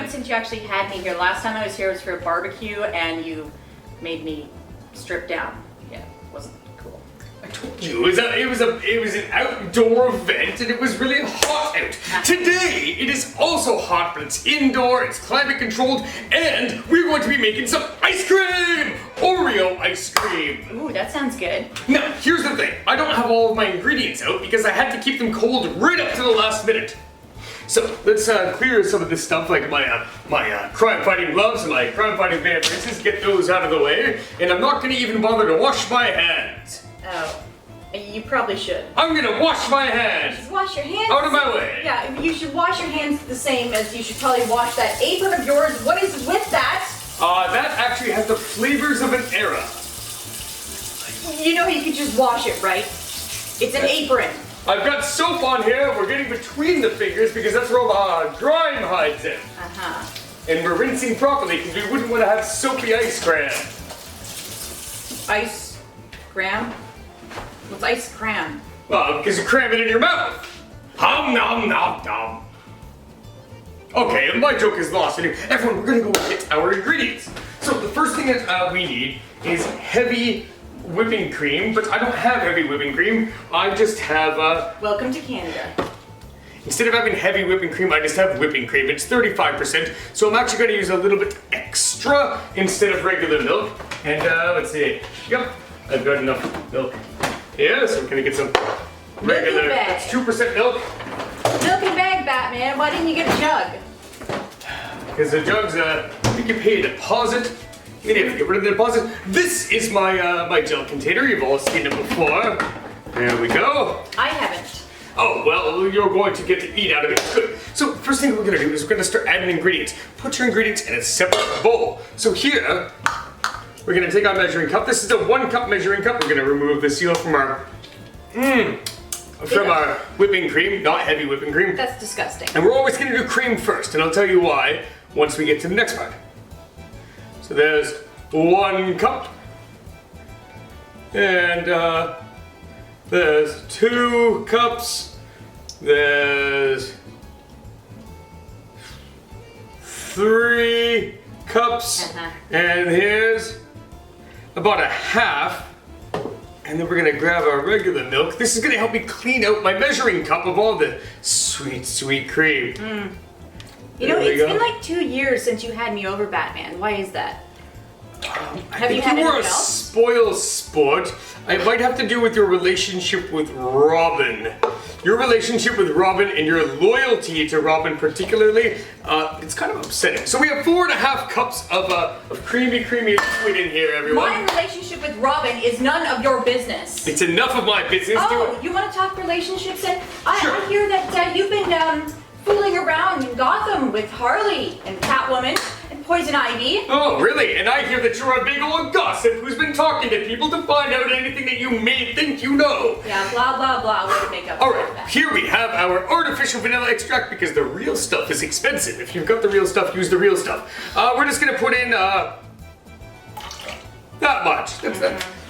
been since you actually had me here. Last time I was here was for a barbecue, and you made me strip down. Yeah, it wasn't cool. I told you, it was an outdoor event and it was really hot out. Today, it is also hot, but it's indoor, it's climate controlled, and we're going to be making some ice cream! Oreo ice cream! Ooh, that sounds good. Now, here's the thing. I don't have all of my ingredients out because I had to keep them cold right up to the last minute. So, let's clear some of this stuff, like my crime-fighting gloves and my crime-fighting Van Rinses, get those out of the way, and I'm not going to even bother to wash my hands. Oh, you probably should. I'm gonna wash my hands! Just wash your hands. Out of my way! Yeah, you should wash your hands the same as you should probably wash that apron of yours. What is with that? That actually has the flavors of an era. You know you could just wash it, right? It's an apron. I've got soap on here. We're getting between the fingers because that's where all the grime hides in. Uh-huh. And we're rinsing properly because we wouldn't want to have soapy ice cream. Ice cream? What's ice cream? Well, because you cram it in your mouth. Hum nom nom nom. Okay, my joke is lost. Everyone, we're gonna go get our ingredients. So the first thing that we need is heavy whipping cream, but I don't have heavy whipping cream. I just have Welcome to Canada. Instead of having heavy whipping cream, I just have whipping cream. It's 35%, so I'm actually going to use a little bit extra instead of regular milk. And let's see. Yep, I've got enough milk. Yeah, so we're going to get some regular. That's 2% milk. Milky bag, Batman. Why didn't you get a jug? Because the jugs, you can pay a deposit. You have to get rid of the deposit. This is my my gel container. You've all seen it before. There we go. I haven't. Oh, well, you're going to get to eat out of it. Good. So, first thing we're going to do is we're going to start adding ingredients. Put your ingredients in a separate bowl. So here, we're going to take our measuring cup. This is a 1 cup measuring cup. We're going to remove the seal from our whipping cream, not heavy whipping cream. That's disgusting. And we're always going to do cream first, and I'll tell you why once we get to the next part. So there's 1 cup. And there's 2 cups. There's 3 cups. And here's about a half. And then we're gonna grab our regular milk. This is gonna help me clean out my measuring cup of all the sweet, sweet cream. You know, it's been like 2 years since you had me over, Batman. Why is that? Have you had anything else? Spoil sport. It might have to do with your relationship with Robin. Your relationship with Robin and your loyalty to Robin particularly, it's kind of upsetting. So we have 4.5 cups of creamy liquid in here, everyone. My relationship with Robin is none of your business. It's enough of my business. Oh, you want to talk relationships? And Sure. I hear that you've been fooling around in Gotham with Harley and Catwoman and Poison Ivy. Oh, really? And I hear that you're a big old gossip who's been talking to people to find out anything that you may think you know. Yeah, blah, blah, blah. Way to make up. Alright, here we have our artificial vanilla extract because the real stuff is expensive. If you've got the real stuff, use the real stuff. We're just gonna put in, that much.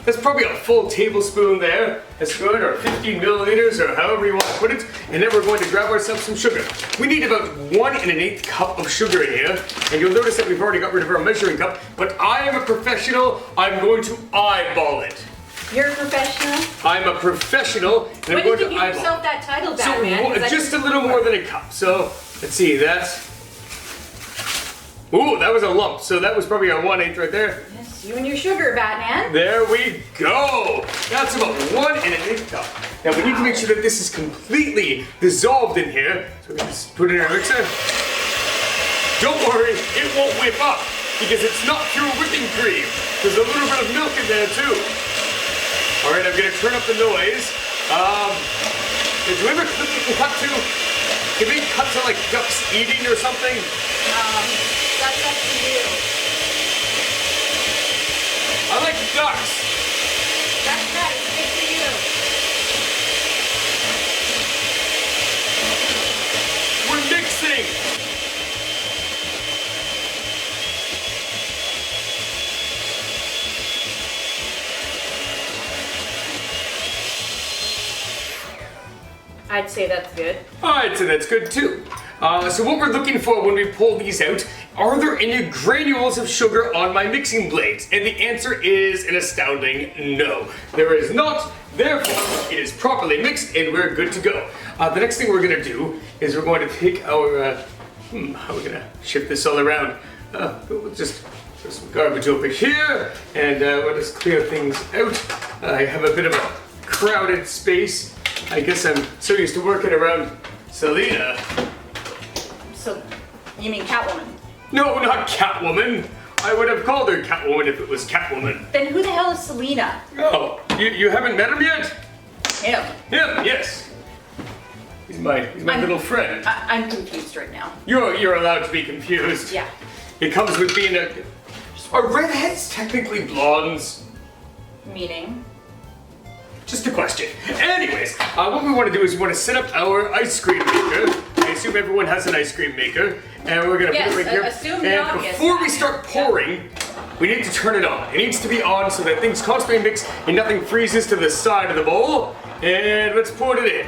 That's probably a full tablespoon there. That's good, or 15 milliliters, or however you want to put it. And then we're going to grab ourselves some sugar. We need about 1 1/8 cup of sugar in here. And you'll notice that we've already got rid of our measuring cup, but I am a professional. I'm going to eyeball it. You're a professional? I'm a professional, and I'm going to eyeball. When did you give yourself that title, Batman? So, just a little more than a cup. So, let's see, that's... Ooh, that was a lump. So that was probably our 1/8 right there. Yes, you and your sugar, Batman. There we go. That's about 1 1/8 cup. Now we need to make sure that this is completely dissolved in here. So we just put it in our mixer. Don't worry, it won't whip up because it's not pure whipping cream. There's a little bit of milk in there too. All right, I'm gonna turn up the noise. Did you ever cut to? Can we cut to like ducks eating or something? That's up to you. I like ducks. That's right. It's good for you. We're mixing. I'd say that's good. I'd say that's good too. So what we're looking for when we pull these out, are there any granules of sugar on my mixing blades? And the answer is an astounding no. There is not, therefore it is properly mixed and we're good to go. The next thing we're gonna do is we're going to take our, how are we gonna shift this all around? We'll just put some garbage over here and we'll just clear things out. I have a bit of a crowded space. I guess I'm so used to working around Selena. So, you mean Catwoman? No, not Catwoman. I would have called her Catwoman if it was Catwoman. Then who the hell is Selena? Oh, you haven't met him yet? Him. Him, yes. He's my little friend. I'm confused right now. You're allowed to be confused. Yeah. It comes with being Are redheads technically blondes? Meaning? Just a question. Anyways, what we want to do is we want to set up our ice cream maker. I assume everyone has an ice cream maker, and we're gonna put it right here. Assume the and obvious. before we start pouring, we need to turn it on. It needs to be on so that things constantly mix and nothing freezes to the side of the bowl. And let's pour it in.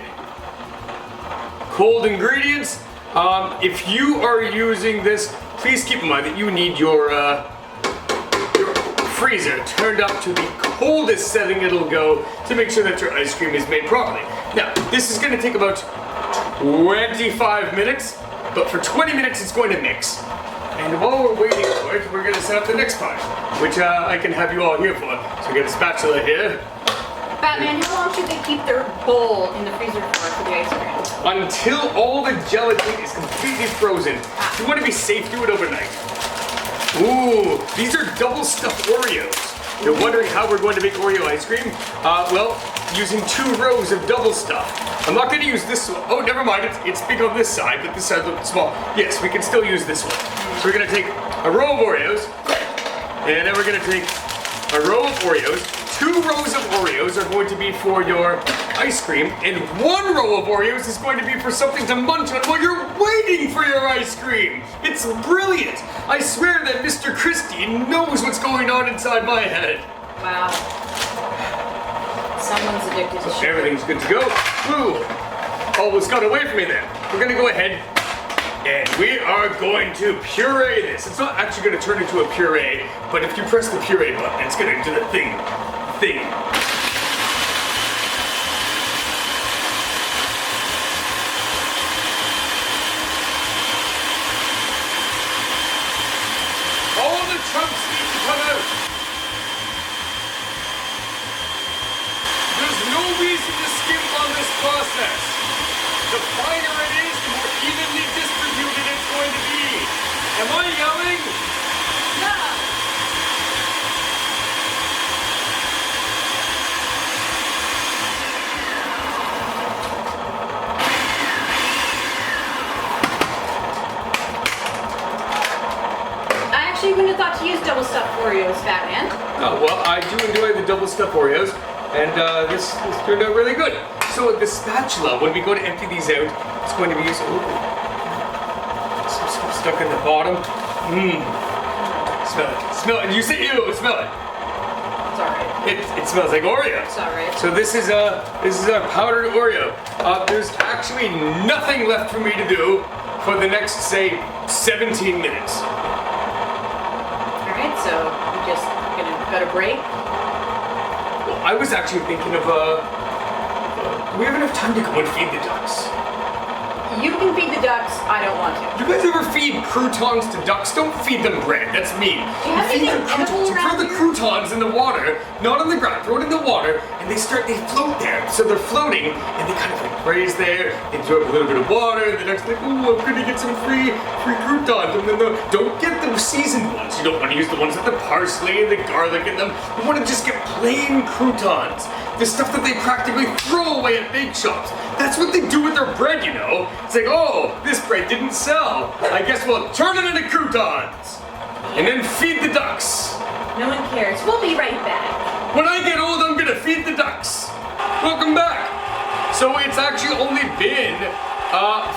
Cold ingredients. If you are using this, please keep in mind that you need your freezer turned up to the coldest setting it'll go to make sure that your ice cream is made properly. Now, this is going to take about 25 minutes, but for 20 minutes it's going to mix. And while we're waiting for it, we're going to set up the next part, which I can have you all here for. So we got a spatula here. Batman, how long should they keep their bowl in the freezer for the ice cream? Until all the gelatin is completely frozen. If you want to be safe, do it overnight. Ooh, these are double stuffed Oreos. You're wondering how we're going to make Oreo ice cream? Well, using 2 rows of double stuff. I'm not going to use this one. Oh, never mind, it's big on this side, but this side looks small. Yes, we can still use this one. So we're going to take a row of Oreos, and then we're going to take a row of Oreos. 2 rows of Oreos are going to be for your ice cream, and 1 row of Oreos is going to be for something to munch on while you're waiting for your ice cream. It's brilliant. I swear that Mr. Christie knows what's going on inside my head. Wow. Someone's addicted to sugar. Everything's good to go. Ooh, almost got away from me there. We're gonna go ahead and we are going to puree this. It's not actually gonna turn into a puree, but if you press the puree button, it's gonna do the thing. All the chunks need to come out. There's no reason to skimp on this process. The finer it is, the more evenly distributed it's going to be. Am I yelling? No! I actually wouldn't have thought to use double stuffed Oreos, Batman. Oh, well, I do enjoy the double stuffed Oreos, and this turned out really good. So the spatula, when we go to empty these out, it's going to be used. Ooh, some stuff stuck in the bottom. Smell it. Smell it. You say ew. Smell it. It's alright. It smells like Oreo. It's alright. So this is our powdered Oreo. There's actually nothing left for me to do for the next, say, 17 minutes. Alright, so we're just gonna go to break. Well, I was actually thinking of do we have enough time to go and feed the ducks? You can feed the ducks, I don't want to. Do you guys ever feed croutons to ducks? Don't feed them bread, that's mean. Do you have feed anything them croutons. edible You throw around the here? croutons in the water, not on the ground, throw it in the water, and they float there. So they're floating, and they kind of like graze there, they throw up a little bit of water, and the duck's like, ooh, I'm gonna get some free croutons. And then don't get the seasoned ones. You don't want to use the ones with the parsley and the garlic in them. You want to just get plain croutons. The stuff that they practically throw away at bake shops. That's what they do with their bread, you know. It's like, oh, this bread didn't sell. I guess we'll turn it into croutons. And then feed the ducks. No one cares. We'll be right back. When I get old, I'm gonna feed the ducks. Welcome back. So it's actually only been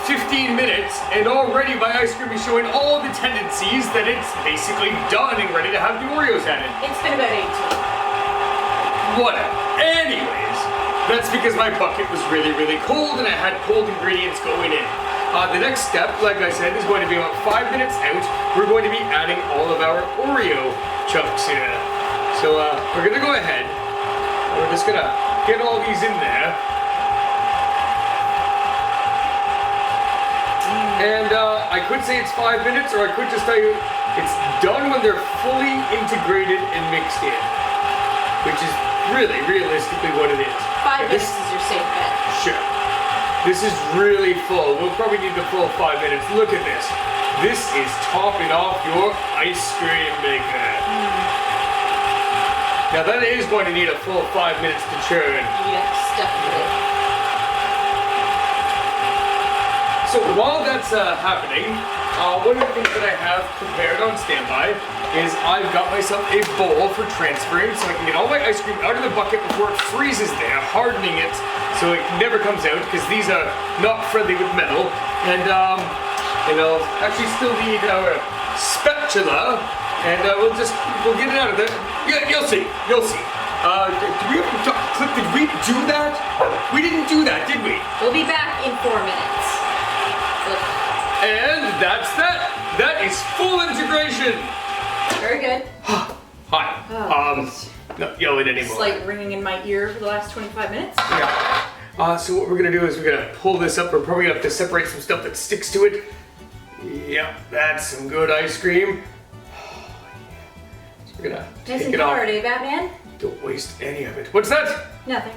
15 minutes, and already my ice cream is showing all the tendencies that it's basically done and ready to have the Oreos added. It's been about 18. Whatever. Anyways, that's because my bucket was really, really cold and I had cold ingredients going in. The next step, like I said, is going to be about 5 minutes out. We're going to be adding all of our Oreo chunks here. So we're gonna go ahead. We're just gonna get all these in there. And I could say it's 5 minutes, or I could just tell you it's done when they're fully integrated and mixed in, which is really, realistically what it is. 5 minutes is your safe bet. Sure. This is really full. We'll probably need the full 5 minutes. Look at this. This is topping off your ice cream maker. Now that is going to need a full 5 minutes to churn. Yes, definitely. So while that's happening, one of the things that I have prepared on standby is I've got myself a bowl for transferring so I can get all my ice cream out of the bucket before it freezes there, hardening it so it never comes out because these are not friendly with metal. And I'll actually still need our spatula, and we'll get it out of there. Yeah, you'll see. Did we do that? We didn't do that, did we? We'll be back in 4 minutes. And that's that. That is full integration. Very good. Hi. Not yelling anymore. Slight ringing in my ear for the last 25 minutes. Yeah. So what we're gonna do is we're gonna pull this up. We're probably gonna have to separate some stuff that sticks to it. Yep, that's some good ice cream. So we're gonna Nice take and it off. hard, eh, Batman? Don't waste any of it. What's that? Nothing.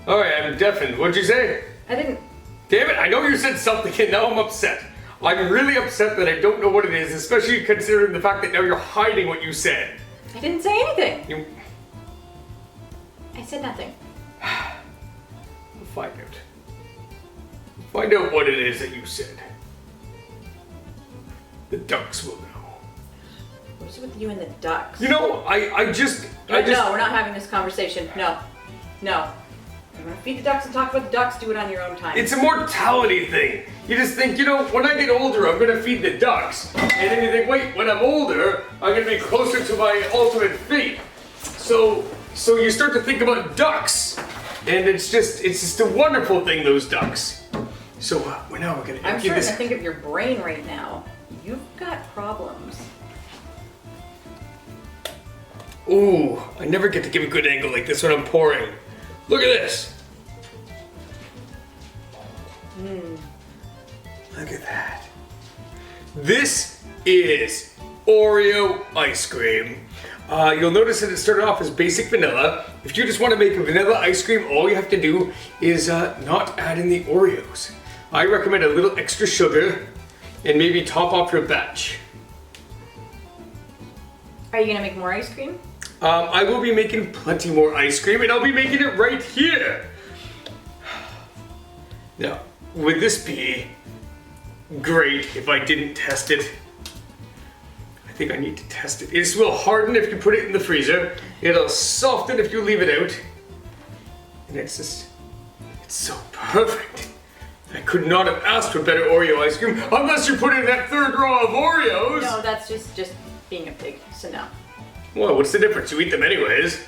All right, I'm deafened. What'd you say? I didn't. Damn it! I know you said something, and now I'm upset. I'm really upset that I don't know what it is, especially considering the fact that now you're hiding what you said. I didn't say anything. You. I said nothing. We'll find out. Find out what it is that you said. The ducks will know. What's with you and the ducks? You know, I just. No, we're not having this conversation. No. I'm gonna feed the ducks and talk about the ducks. Do it on your own time. It's a mortality thing. You just think, when I get older, I'm gonna feed the ducks. And then you think, wait, when I'm older, I'm gonna be closer to my ultimate fate. So you start to think about ducks. And it's just a wonderful thing, those ducks. So we're gonna I'm empty starting this. to think of your brain right now. You've got problems. Ooh, I never get to give a good angle like this when I'm pouring. Look at this. Look at that. This is Oreo ice cream. You'll notice that it started off as basic vanilla. If you just want to make a vanilla ice cream, all you have to do is not add in the Oreos. I recommend a little extra sugar and maybe top off your batch. Are you gonna make more ice cream? I will be making plenty more ice cream, and I'll be making it right here. Now, would this be great if I didn't test it? I think I need to test it. It will harden if you put it in the freezer. It'll soften if you leave it out. And it's so perfect. I could not have asked for better Oreo ice cream unless you put it in that third row of Oreos. No, that's just being a pig, so no. Well, what's the difference? You eat them anyways.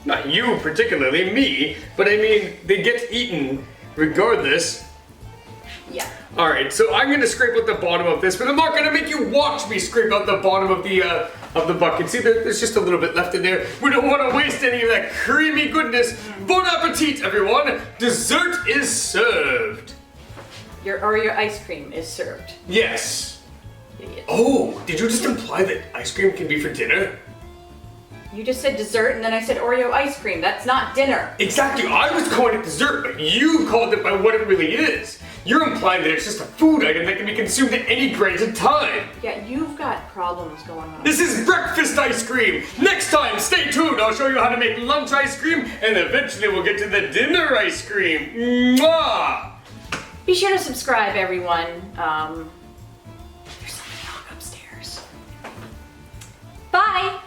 Not you particularly, me, but I mean, they get eaten regardless. Yeah. Alright, so I'm gonna scrape out the bottom of this, but I'm not gonna make you watch me scrape out the bottom of the bucket. See, there's just a little bit left in there. We don't want to waste any of that creamy goodness. Bon appetit, everyone! Dessert is served. Your Oreo ice cream is served. Yes. Idiot. Oh, did you just imply that ice cream can be for dinner? You just said dessert and then I said Oreo ice cream. That's not dinner. Exactly, I was calling it dessert, but you called it by what it really is. You're implying that it's just a food item that can be consumed at any granted time. Yeah, you've got problems going on. This is breakfast ice cream. Next time, stay tuned. I'll show you how to make lunch ice cream, and eventually we'll get to the dinner ice cream. Mwah! Be sure to subscribe, everyone. There's something wrong upstairs. Bye.